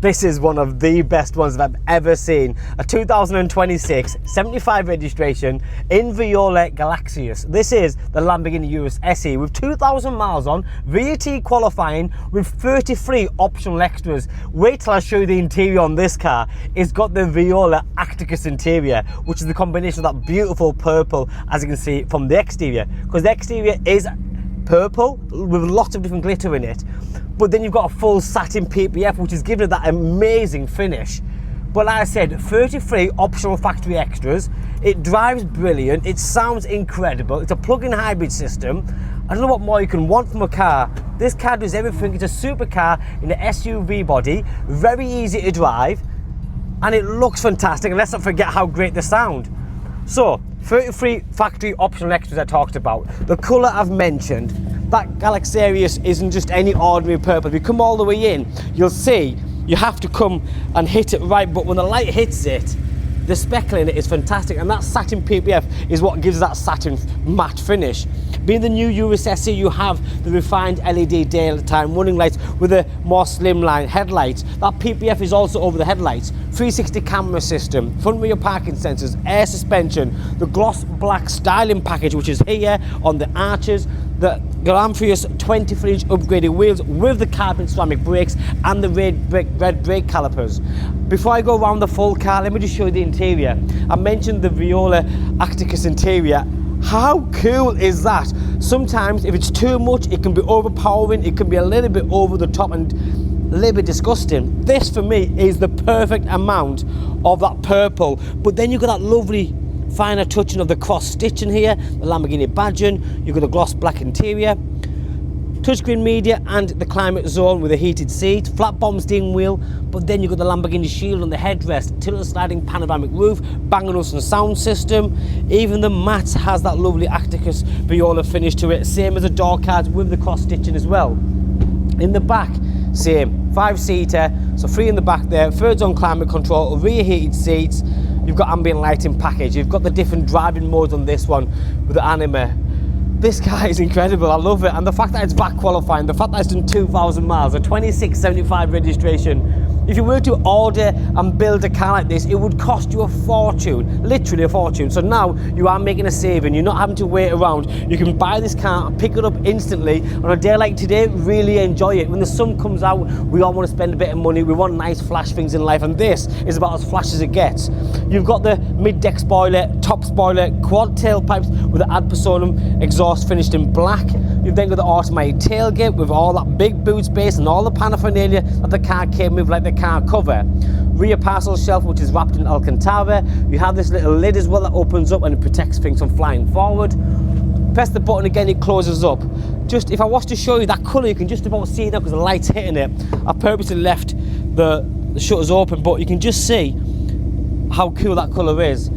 This is one of the best ones that I've ever seen. A 2026 75 registration in Viola Galaxias. This is the Lamborghini Urus SE with 2,000 miles on, VAT qualifying with 33 optional extras. Wait till I show you the interior on this car. It's got the Viola Acutus interior, which is the combination of that beautiful purple, as you can see from the exterior. Because the exterior is purple with lots of different glitter in it. But then you've got a full satin PPF, which is giving it that amazing finish. But like I said, 33 optional factory extras. It drives brilliant. It sounds incredible. It's a plug-in hybrid system. I don't know what more you can want from a car. This car does everything. It's a supercar in an SUV body. Very easy to drive. And it looks fantastic. And let's not forget how great the sound. So, 33 factory optional extras I talked about. The colour I've mentioned. That Galaxias isn't just any ordinary purple. If you come all the way in, you'll see you have to come and hit it right, but when the light hits it, the speckle in it is fantastic, and that satin PPF is what gives that satin matte finish. Being the new Urus SE, you have the refined LED daytime running lights with a more slimline headlights. That PPF is also over the headlights. 360 camera system, front rear parking sensors, air suspension, the gloss black styling package, which is here on the arches, the Galanthus 23-inch upgraded wheels with the carbon ceramic brakes and the red brake calipers. Before I go around the full car, let me just show you the interior. I mentioned the Viola Acutus interior. How cool is that? Sometimes if it's too much, it can be overpowering, it can be a little bit over the top and a little bit disgusting. This for me is the perfect amount of that purple, but then you've got that lovely finer touching of the cross stitching here, the Lamborghini badging, you've got the gloss black interior, touchscreen media and the climate zone with a heated seat, flat bottom steering wheel, but then you've got the Lamborghini shield on the headrest, tilt sliding panoramic roof, Bang & Olufsen sound system. Even the matte has that lovely Acutus Viola finish to it, same as the door cards with the cross stitching as well. In the back, same, 5-seater, so 3 in the back there, third zone climate control, rear heated seats. You've got ambient lighting package. You've got the different driving modes on this one with the anime. This car is incredible. I love it. And the fact that it's VAT qualifying, the fact that it's done 2,000 miles, a 2675 registration. If you were to order and build a car like this, it would cost you a fortune, literally a fortune. So now you are making a saving. You're not having to wait around. You can buy this car, pick it up instantly. On a day like today, really enjoy it. When the sun comes out, we all want to spend a bit of money. We want nice flash things in life, and this is about as flash as it gets. You've got the mid-deck spoiler, top spoiler, quad tailpipes with the ad personam exhaust finished in black. You've then got the automatic tailgate with all that big boot space and all the paraphernalia that the car came with, like the car cover. Rear parcel shelf, which is wrapped in Alcantara. You have this little lid as well that opens up and it protects things from flying forward. Press the button again, it closes up. Just if I was to show you that colour, you can just about see it now because the light's hitting it. I purposely left the shutters open, but you can just see how cool that colour is.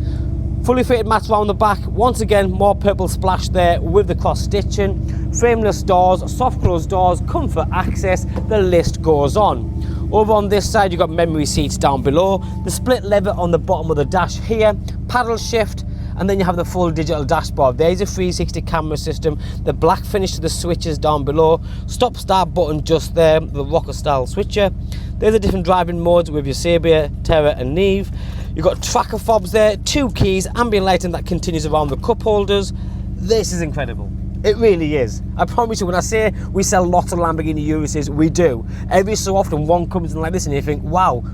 Fully fitted mats around the back. Once again, more purple splash there with the cross stitching. Frameless doors, soft closed doors, comfort access, the list goes on. Over on this side, you've got memory seats down below, the split lever on the bottom of the dash here, paddle shift, and then you have the full digital dashboard. There's a 360 camera system, the black finish to the switches down below, stop start button just there, the rocker style switcher. There's the different driving modes with your Sabia, Terra and Neve. You've got tracker fobs there, 2 keys, ambient lighting that continues around the cup holders. This is incredible. It really is. I promise you, when I say we sell lots of Lamborghini Uruses, we do. Every so often one comes in like this and you think, wow,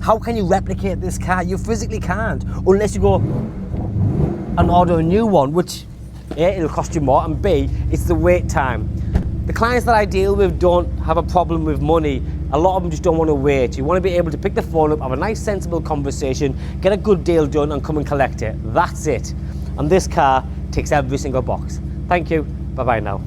how can you replicate this car? You physically can't, unless you go and order a new one, which A, it'll cost you more, and B, it's the wait time. The clients that I deal with don't have a problem with money. A lot of them just don't want to wait. You want to be able to pick the phone up, have a nice sensible conversation, get a good deal done and come and collect it. That's it. And this car ticks every single box. Thank you. Bye-bye now.